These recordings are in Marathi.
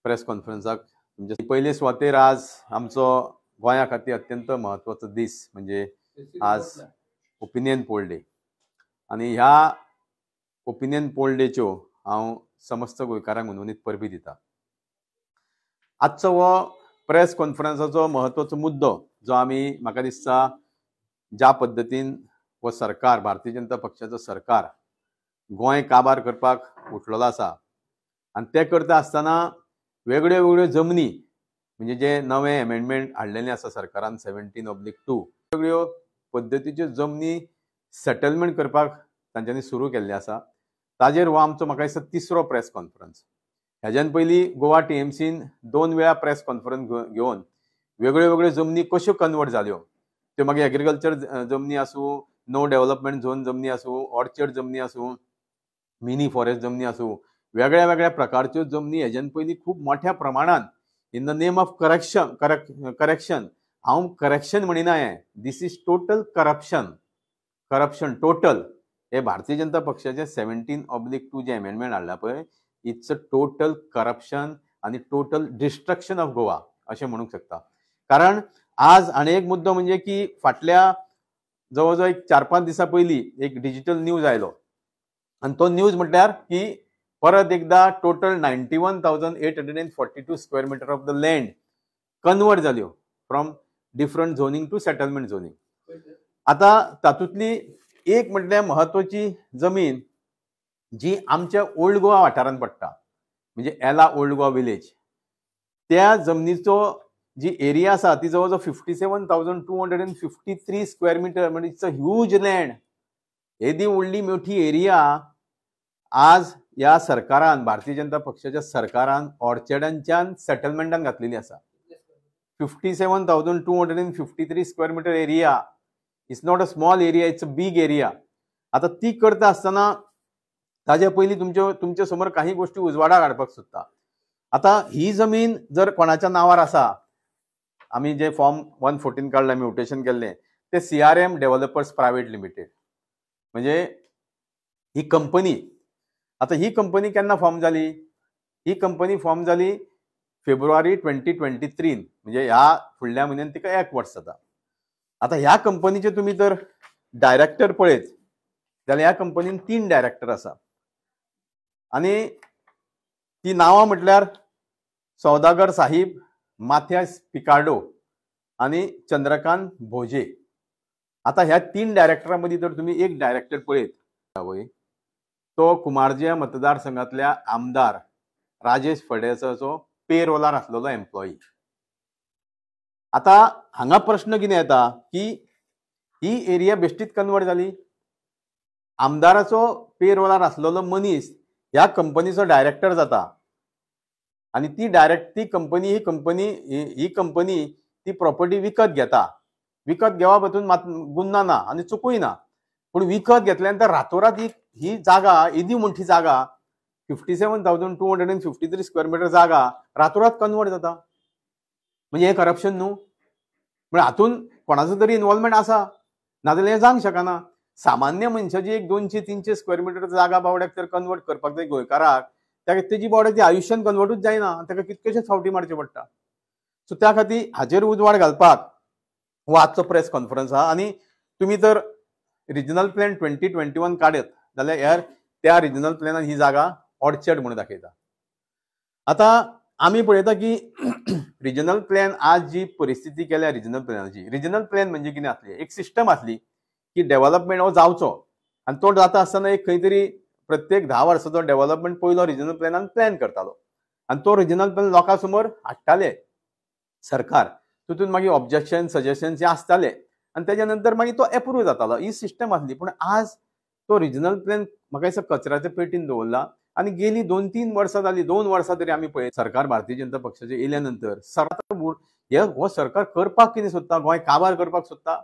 प्रेस कॉन्फरन्साक तुमचे पयले सुवातेर आज आमचो गोंया खातीर अत्यंत म्हत्वाचो दीस म्हणजे आज ओपिनियन पोल डे आणि ह्या ओपिनियन पोल डेच्यो हांव समस्त गोंयकारांक मनोनीत परबी दिता। आजचो हो प्रेस कॉन्फरन्साचो म्हत्वाचो मुद्दो जो आमी म्हाका दिसता ज्या पद्दतीन हो सरकार भारतीय जनता पक्षाचो सरकार गोंय काबार करपाक उठलेलो आसा आणि ते करता आसतना वेगळ्यो वेगळ्यो जमनी म्हणजे जे नवे अमेंडमेंट हाडलेले आसा सरकारान 17/2 वेगळ्यो पद्दतीच्यो जमनी सेटलमेंट करपाक तांच्यांनी सुरू केल्ले आसा। ताजेर हो आमचो म्हाका दिसता तिसरो प्रेस कॉन्फरन्स। हेज्यान पयलीं गोवा TMCन 2 वेळा प्रेस कॉन्फरन्स घेवन वेगळ्यो वेगळ्यो जमनी कश्यो कन्वर्ट जाल्यो त्यो मागीर एग्रीकल्चर जमनी आसूं, नो डेव्हलपमेंट झोन जमनी आसूं, ऑर्चर्ड जमनी आसूं, मिनी फॉरेस्ट जमनी आसूं, वेगळ्या वेगळ्या प्रकारच्यो जमनी हेज्यान पयलीं खूब मोठ्या प्रमाणात in the name of correction हांव करेक्शन म्हणिना हें, दिस इज टोटल करप्शन टोटल। हे भारतीय जनता पक्षाचे 17/2 जे अमेंडमेंट हाडला पळय, इट्स अ टोटल करप्शन आणि टोटल डिस्ट्रक्शन ऑफ गोवा अशें म्हणूंक शकता। कारण आज आनी एक मुद्दो म्हणजे की फाटल्या जवळ जवळ 4-5 दिसां पयलीं एक डिजिटल न्यूज आयलो आणि तो न्यूज म्हटल्यार की परत एकदा total 91,842 square metre of the land convert जाल्यो from different zoning to settlement zoning. आता तातूंतली एक म्हटल्यार म्हत्वाची जमीन जी आमच्या ओल्ड गोवा वाठारांत पडटा म्हणजे एला ओल्ड गोवा विलेज, त्या जमनीचो जी एरिया आसा ती जवळ जवळ 57,253 स्क्वेअर मीटर म्हणजे इट्स अ ह्यूज लँड। येदी व्हडली मोठी एरिया आज या सरकारान भारतीय जनता पक्षाच्या सरकारान ऑर्चर्डांच्यान सेटलमेंटान घातलेली आसा। 57,253 square metre area it's not a small area, it's a big area. आता ती करता आसतना ताजे पयलीं तुमच्या समोर काही गोष्टी उजवाडाक हाडपाक सोदता। आता ही जमीन जर कोणाच्या नावार आसा, आमी जे फॉर्म 114 काडला म्युटेशन केल्ले ते CRM डेव्हलपर्स प्रायवेट लिमिटेड म्हणजे ही कंपनी। आता ही कंपनी केन्ना फॉर्म जाली? ही कंपनी फॉर्म जाली फेब्रुवारी 2023 म्हणजे ह्या फुडल्या म्हयन्यान तिका 1 वर्स जाता। आता ह्या कंपनीचे तुम्ही जर डायरेक्टर पळयत जाल्यार ह्या कंपनीन 3 डायरेक्टर आसा आणि ती नांवां म्हटल्यार सौदागर साहिब, माथियास पिकार्डो आणि चंद्रकांत भोजे। आता ह्या 3 डायरेक्टरां मदीं जर तुम्ही एक डायरेक्टर पळयत तो कुमारजिया मतदारसंघातल्या आमदार राजेश फळदेसायचो पेरोलार आसलेलो एम्प्लॉई। आता हांगा प्रश्न कितें येता की ही एरिया बेश्टीत कन्वर्ट जाली, आमदाराचो पेरोलार आसलेलो मनीस ह्या कंपनीचो डायरेक्टर जाता आणि ती कंपनी ती प्रॉपर्टी विकत घेता। विकत घेवप हातून गुन्हा ना आणि चुकूय ना, पूण विकत घेतल्यानंतर रातोरात ही जागा येदी मोठी जागा 57,253 स्क्वेअर मीटर जागा रातोरात कन्वर्ट जाता म्हणजे हे करप्शन न्हू? म्हणजे हातून कोणाचो तरी इन्वॉल्वमेंट आसा, नाजाल्यार हे जावंक शकना। सामान्य मनशाची एक 200-300 स्क्वेअर मीटर जागा बावड्याक जर कन्वर्ट करपाक जाय गोंयकाराक, तेजी बावड्याची आयुश्यान कन्वर्टूच जायना, ताका कितकेशेच फावटी मारचे पडटा। सो त्या खातीर हाजेर उजवाड घालपाक हो आजचो प्रेस कॉन्फरन्स आहा। आणि तुम्ही जर रिजनल प्लॅन 2021 काडत जाल्यार त्या रिजनल प्लॅनान ही जागा ऑर्चर्ड म्हणून दाखयता। आता आमी पळयता की रिजनल प्लॅन आज जी परिस्थिती केल्या रिजनल प्लॅन म्हणजे कितें आसली, एक सिस्टम आसली की डेव्हलपमेंट हो जावचो आणि तो जाता आसतना एक खंय तरी प्रत्येक 10 वर्साचो डेव्हलपमेंट पयलो रिजनल प्लॅनान प्लॅन करतालो आणि तो रिजनल प्लॅन लोकां समोर हाडटाले सरकार, तितून मागीर ऑब्जेक्शन सजेशन्स जे आसताले आणि त्याच्या नंतर मागीर तो एप्रूव्ह जातालो, ही सिस्टम आसली। पूण आज तो रिजनल प्लॅन म्हाका दिसता कचऱ्याच्या पेटीन दवरला आणि गेली 2-3 वर्सां जाली, 2 वर्सां तरी आमी पळयत सरकार भारतीय जनता पक्षाचे येयल्या नंतर हो सरकार करपाक कितें सोदता, गोंय काबार करपाक सोदता,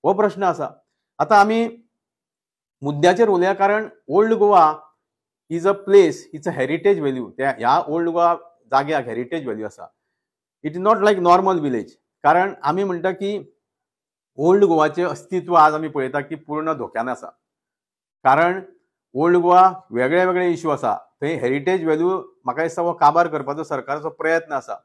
हो प्रश्न आसा। आता आमी मुद्द्याचेर उलया, कारण old Goa is a place, it's a heritage value. ह्या ओल्ड गोवा जाग्याक हेरिटेज व्हॅल्यू आसा। It is not like normal village, कारण आमी म्हणटा की ओल्ड गोवाचे अस्तित्व आज आमी पळयता की पूर्ण धोक्यान आसा। कारण ओल्ड गोवा वेगळे वेगळे इश्यू आसा, थंय हेरिटेज व्हॅल्यू म्हाका दिसता हो काबार करपाचो सरकाराचो प्रयत्न आसा.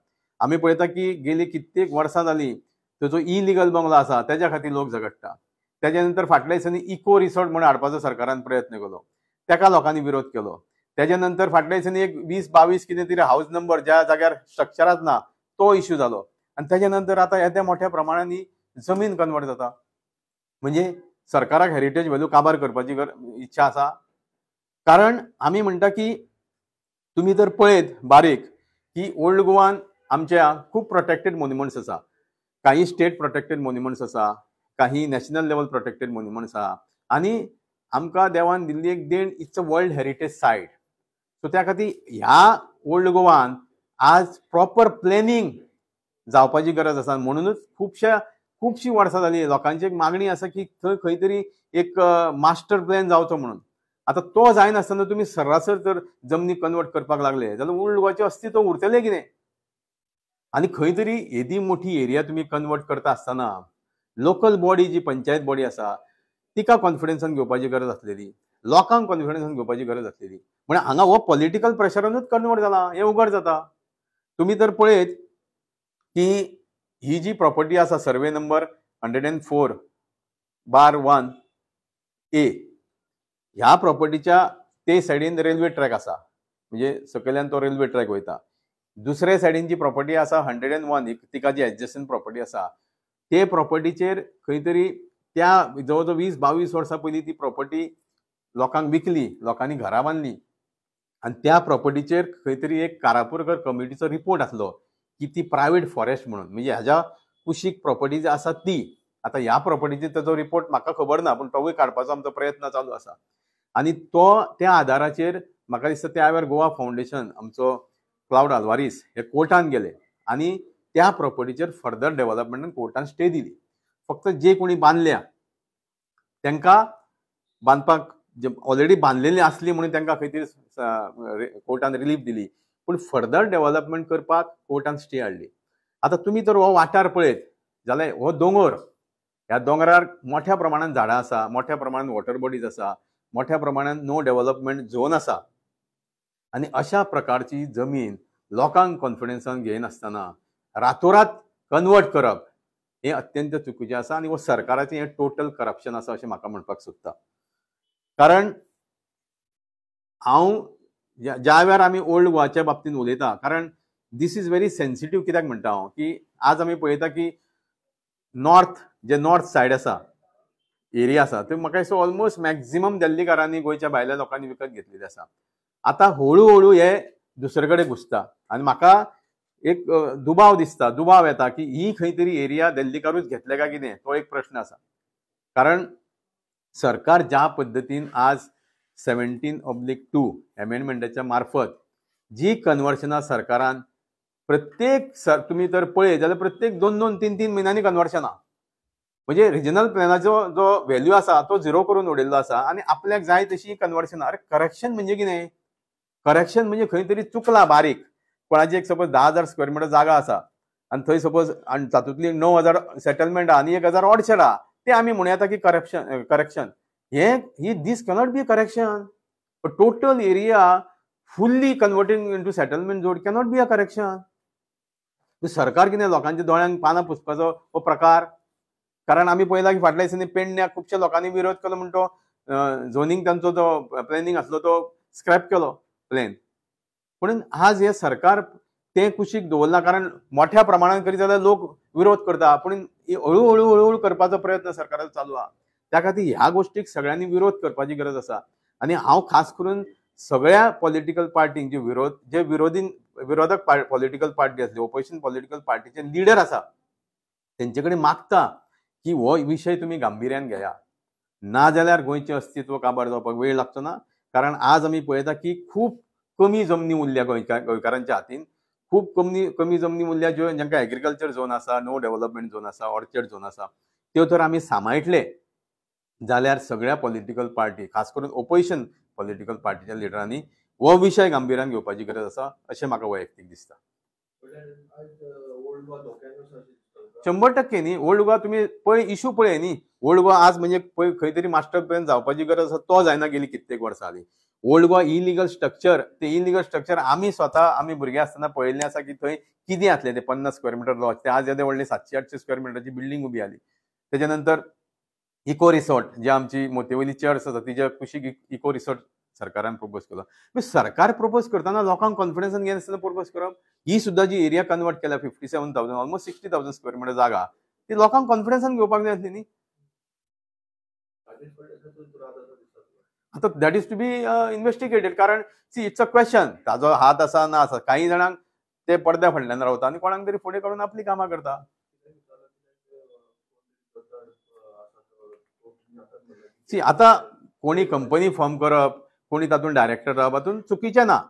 आमी पळयता की गेली कित्येक वर्सां जाली जो इलिगल बंगलो आसा त्याच्या खातीर लोक झगडटा. त्याच्या नंतर फाटल्या दिसांनी इको रिसॉर्ट म्हणून हाडपाचो सरकारान प्रयत्न केलो, तेका लोकांनी विरोध केलो. त्याच्या नंतर फाटल्या दिसांनी एक 20-22 कितें तरी हाऊस नंबर ज्या जाग्यार स्ट्रक्चराच ना तो इश्यू जालो. आणि त्याच्या नंतर आता येद्या मोठ्या प्रमाणात जमीन कन्वर्ट जाता. म्हणजे सरकाराक हेरिटेज व्हॅल्यू काबार करपाची इच्छा आसा. कारण आमी म्हणटा की तुम्ही जर पळयत बारीक की ओल्ड गोवान आमच्या खूप प्रोटेक्टेड मॉन्युमेंट्स आसा. काही स्टेट प्रोटेक्टेड मॉन्युमेंट्स आसा, काही नॅशनल लेवल प्रोटेक्टेड मॉन्युमेंट्स आसा. आणि आमकां देवान दिल्ली एक देण it's a world heritage site. So त्या खातीर ह्या ओल्ड गोवान आज प्रॉपर प्लॅनिंग जावपाची गरज आसा. म्हणूनच खुबशी वर्सां जाली लोकांची एक मागणी आसा की थंय खंय तरी एक मास्टर प्लॅन जावचो म्हणून. आता तो जायनासतना तुम्ही सर्रासर जर जमनी कन्वर्ट करपाक लागले जाल्यार ओल्ड गोवाचें अस्तित्व उरतलें कितें? आणि खंय तरी येदी मोठी एरिया तुम्ही कन्वर्ट करता आसतना लोकल बॉडी जी पंचायत बॉडी आसा तिका कॉन्फिडन्सान घेवपाची गरज आसलेली, लोकांक कॉन्फिडन्सान घेवपाची गरज आसलेली. म्हणजे हांगा हो पॉलिटिकल प्रेशरानूच कन्वर्ट जाला हें उघड जाता. तुम्ही तर पळयत की ही जी प्रॉपर्टी आसा सर्वे नंबर 104/1A ह्या प्रॉपर्टीच्या ते सायडीन रेल्वे ट्रॅक आसा, म्हणजे सकयल्यान तो रेल्वे ट्रॅक वयता. दुसऱ्या सायडीन जी प्रॉपर्टी आसा 101 तिका जी एडजस्टंट प्रॉपर्टी आसा ते प्रॉपर्टीचेर खंय तरी त्या जवळजवळ 20-22 वर्सां पयलीं ती प्रॉपर्टी लोकांक विकली, लोकांनी घरां बांदली. आणि त्या प्रॉपर्टीचेर खंय तरी एक कारापुरकर कमिटीचो रिपोर्ट आसलो की ती प्रायव्हेट फॉरेस्ट म्हणून, म्हणजे ह्याच्या कुशीक प्रॉपर्टी जी आसा ती. आता ह्या प्रॉपर्टीचेर ताचो रिपोर्ट म्हाका खबर ना, पूण तोवूय काडपाचो आमचो प्रयत्न चालू आसा. आणि तो त्या आधाराचेर म्हाका दिसता त्या वेळार गोवा फाउंडेशन आमचो क्लाउड आल्वारीस हे कोर्टान गेले आणि त्या प्रॉपर्टीचेर फर्दर डेव्हलपमेंटान कोर्टान स्टे दिली. फक्त जे कोणी बांदल्या तांकां बांदपाक ऑलरेडी बांदलेली असली म्हणून तांकां खंय तरी कोर्टान रिलीफ दिली, पूण फर्दर डेव्हलपमेंट करपाक कोर्टान स्टे हाडली. आता तुम्ही जर हो वाठार पळयत जाल्यार हो दोंगर, ह्या दोंगरार मोठ्या प्रमाणात झाडां आसा, मोठ्या प्रमाणात वॉटर बॉडीज आसा, मोठ्या प्रमाणात नो डेव्हलपमेंट झोन आसा. आणि अशा प्रकारची जमीन लोकांक कॉन्फिडन्सान घेयनासतना रातोरात कन्वर्ट करप हे अत्यंत चुकीचें आसा. आणि हो सरकाराचें हें टोटल करप्शन आसा अशें म्हाका म्हणपाक सोदता. कारण हांव ज्या वेळार आमी ओल्ड गोवाच्या बाबतींत उलयता, कारण दीस इज व्हेरी सेन्सिटीव. कित्याक म्हणटा हांव की आज आमी पळयता की नॉर्थ सायड आसा, एरिया आसा, थंय म्हाका दिसता ऑलमोस्ट मॅक्झिमम दिल्लीकारांनी गोंयच्या भायल्या लोकांनी विकत घेतलेली आसा. आता हळू हे दुसरे कडेन घुसता आणि म्हाका एक दुबाव येता की ही खंय तरी एरिया दिल्लीकारूच घेतले काय कितें, तो एक प्रश्न आसा. कारण सरकार ज्या पद्दतीन आज 17/2 अमेंडमेंटाच्या मार्फत जी कन्वर्शनां सरकारान प्रत्येक तुम्ही तर पळय जाल्यार प्रत्येक 2-2, 3-3 महिन्यांनी कन्वर्शनां, म्हणजे रिजनल प्लॅनाचो जो व्हॅल्यू आसा तो 0 करून उडयल्लो आसा. आणि आपल्याक जाय तशी कन्वर्शनां. अरे करेक्शन म्हणजे कितें? करेक्शन म्हणजे खंय तरी चुकला बारीक, कोणाची एक सपोज 10,000 स्क्वेअर मिटर जागा आसा आणि थंय सपोज आणि तातूंतली 9,000 सेटलमेंट आहा आणि 1,000 ऑडशेड आहा, ते आमी म्हणूं येता की करेक्शन. ही this cannot be a correction. Total area fully converting into settlement zone cannot be a correction. सरकार कितें लोकांच्या दोळ्यांक पानां पुसपाचो हो प्रकार? कारण आमी पळयला की फाटल्या दिसांनी पेडण्याक खुबशा लोकांनी विरोध केलो म्हणून तो झोनींग तांचो जो प्लॅनिंग आसलो तो स्क्रॅप केलो प्लॅन. म्हणून आज हे सरकार ते कुशीक दवरना. कारण मोठ्या प्रमाणात करीत जाल्यार लोक विरोध करता, पूण हळू करपाचो प्रयत्न सरकाराचो चालू आहा. त्या खातीर ह्या गोष्टीक सगळ्यांनी विरोध करपाची गरज आसा. आणि हांव खास करून सगळ्या पॉलिटिकल पार्टींक जे विरोधक पॉलिटिकल पार्टी आसली, ओपोजिशन पॉलिटिकल पार्टीचे लिडर आसा, तेंचे कडेन मागता की हो विशय तुम्ही गांभीर्यान घेया, नाजाल्यार गोंयचें अस्तित्व काबार जावपाक वेळ लागचो ना. कारण आज आमी पळयता की खूब कमी जमनी उरल्या गोंयकारांच्या हातीन, खूब कमी जमनी उरल्या ज्यो जांकां एग्रीकल्चर झोन आसा, नो डेव्हलपमेंट झोन आसा, ऑर्चर्ड झोन आसा, त्यो तर आमी सांबाळटले जाल्यार सगळ्या पॉलिटिकल पार्टी, खास करून ओपोजिशन पॉलिटिकल पार्टीच्या लिडरांनी हो विशय गांभीर्यान घेवपाची गरज आसा अशें म्हाका वैयक्तीक दिसता. 100% न्ही. ओल्ड गोवा तुम्ही पळय इश्यू पळय न्ही. ओल्ड गोवा आज म्हणजे पळय खंय तरी मास्टर प्लॅन जावपाची गरज आसा तो जायना गेली कित्येक वर्सां जाली. ओल्ड गोवा इलिगल स्ट्रक्चर ते इलिगल स्ट्रक्चर आमी स्वता आमी भुरगे आसतना पळयल्लें आसा की थंय कितें आसलें ते 50 स्क्वेअर मिटर लॉज ते आज येदे व्हडले 700-800 स्क्वेअर मिटरची बिल्डींग उबी आली. तेच्या नंतर इको रिसॉर्ट जे आमची मोतीवयली चर्च आसा तिच्या कुशीक इको रिसॉर्ट सरकारान प्रपोज केलो. सरकार प्रपोज करतना लोकांक कॉन्फिडन्सान घेनासतना प्रपोज करप. ही सुद्धा जी एरिया कन्वर्ट केल्या 57,000 ऑलमोस्ट 60,000 स्क्वेअर मिटर जागा ती लोकांक कॉन्फिडन्सान घेवपाक जाय आसली न्ही. आता that is to be investigated. कारण सी इट्स अ क्वेश्चन ताजो हात आसा ना आसा. काही जाणांक ते पडद्या फाटल्यान रावता आनी कोणाक तरी फुडें काडून आपली कामां करता. सी आता कोणी कंपनी फॉर्म करप कोणी तातूंत डायरेक्टर रावप हातूंत चुकीचें ना.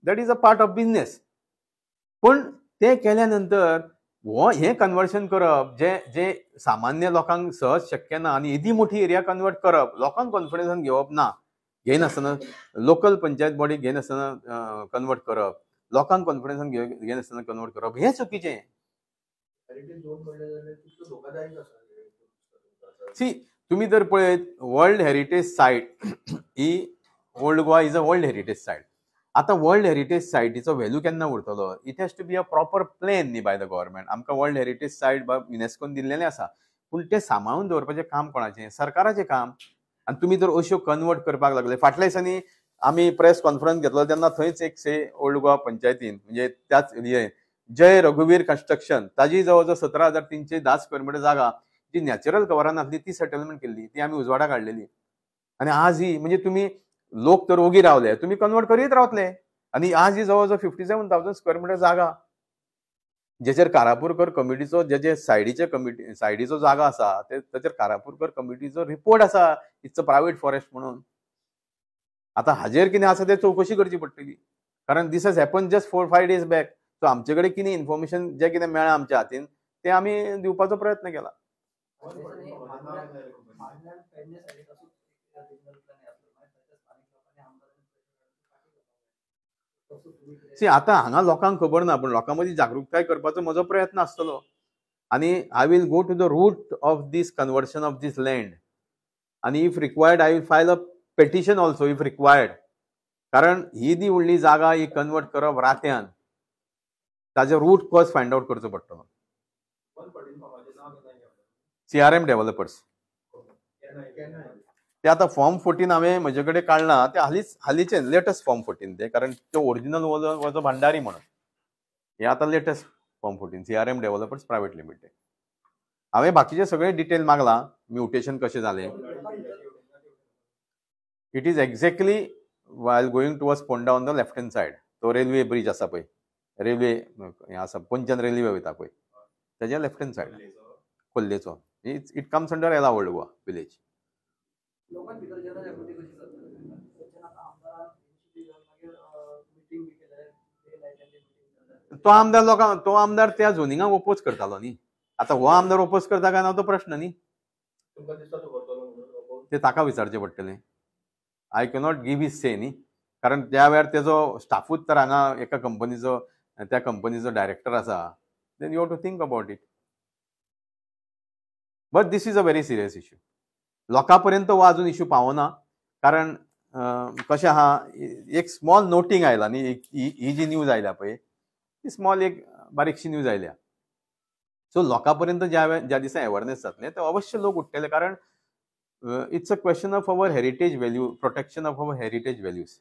That is a part of business. पण ते केल्या नंतर हे कन्वर्शन करप जे जे सामान्य लोकांक सहज शक्य ना आनी येदी मोठी एरिया कन्वर्ट करप लोकांक कॉन्फिडन्सान घेवप ना. घेनासतना लोकल पंचायत बॉडी घेनासतना कन्वर्ट करप लोकांक कॉन्फिडन्सान घेनासतना कन्वर्ट करप हें चुकीचें. सी तुम्ही जर पळयत वर्ल्ड हेरिटेज सायट ही old Goa is a world heritage site. आता वर्ल्ड हेरिटेज सायटीचो व्हॅल्यू केन्ना उरतलो. It has to be a proper plan न्ही बाय द गव्हर्नमेंट. आमकां वर्ल्ड हेरिटेज सायट युनेस्कोन दिल्लेलें आसा पूण ते सांबाळून दवरपाचें काम कोणाचें. सरकाराचें काम. आनी तुमी जर अश्यो कन्वर्ट करपाक लागले. फाटल्या दिसांनी आमी प्रेस कॉन्फरन्स घेतलो तेन्ना थंयच एक ओल्ड गोवा पंचायतीन म्हणजे त्याच जय रघुवीर कन्स्ट्रक्शन ताजी जवळ जवळ 17,310 स्क्वेअर मिटर जागा जी नॅचरल कव्हरान आसली ती सेटलमेंट केल्ली ती आमी उजवाडा काडलेली. आनी आज ही म्हणजे तुम्ही लोक तर ओगी रावले तुम्ही कन्वर्ट करीत रावतले. आनी आज ही जवळ जवळ 57,000 स्क्वेअर मिटर जागा जेचेर कारापूरकर कमिटीचो जे सायडीचे कमिटी सायडीचो जागा आसा तेचेर कारापूरकर कमिटीचो रिपोर्ट आसा इट्स अ प्रायव्हेट फॉरेस्ट म्हणून. आता हाजेर कितें आसा ते चवकशी करची पडटली. कारण this has happen just 4-5 days back. So आमचे कडेन कितें इन्फॉर्मेशन जे कितें मेळ्ळां आमच्या हातीन ते आमी दिवपाचो प्रयत्न केला. सी आता हांगा लोकांक खबर ना पूण लोकां मदीं जागृताय करपाचो म्हजो प्रयत्न आसतलो. आनी I will go to the root of this conversion of this land आनी if required I will file a petition also if required. कारण ही दी व्हडली जागा ही कन्वर्ट करप रात्यान ताजे रूट कॉज फायंड आउट करचो पडटलो. CRM डेव्हलपर्स ते आता फॉर्म 14 हांवें म्हजे कडेन काडला ते हालींचे लेटस्ट फॉर्म 14 ते. कारण तो ओरिजिनल वॉज भंडारी म्हणून हे आता latest form 14 CRM developers private limited. हांवें बाकीचे सगळे डिटेल मागला म्युटेशन कशें जालें. It is exactly while going towards Ponda on the left hand side. तो रेल्वे ब्रिज आसा पळय रेल्वे हें आसा पंचन रेल्वे वयता पळय तेज्या लेफ्ट हँड सायड खोल्लेचो. इट कम्स अंडर येला ओल्ड गोवा विलेज. तो आमदार त्या झोनिंगाक ओपोज करतालो न्ही. आता हो आमदार ओपोज करता काय ना तो प्रश्न न्ही. ते ताका विचारचें पडटलें. आय कॅनॉट गिव्ह हिज से न्ही. कारण त्या वेळार तेजो स्टाफूच तर हांगा एका कंपनीचो त्या कंपनीचो डायरेक्टर आसा. Then you have to think about it. But this is a very serious issue. लोकां पर्यंत हो अजून इश्यू पावना. कारण कशें आहा एक स्मॉल नोटींग आयला न्ही. ही जी न्यूज आयल्या पळय ती स्मॉल एक बारीकशी न्यूज आयल्या. सो लोकां पर्यंत ज्या दिसा अवेअरनेस जातलें ते अवश्य लोक उठतले. कारण it's a question of our heritage value protection of our heritage values.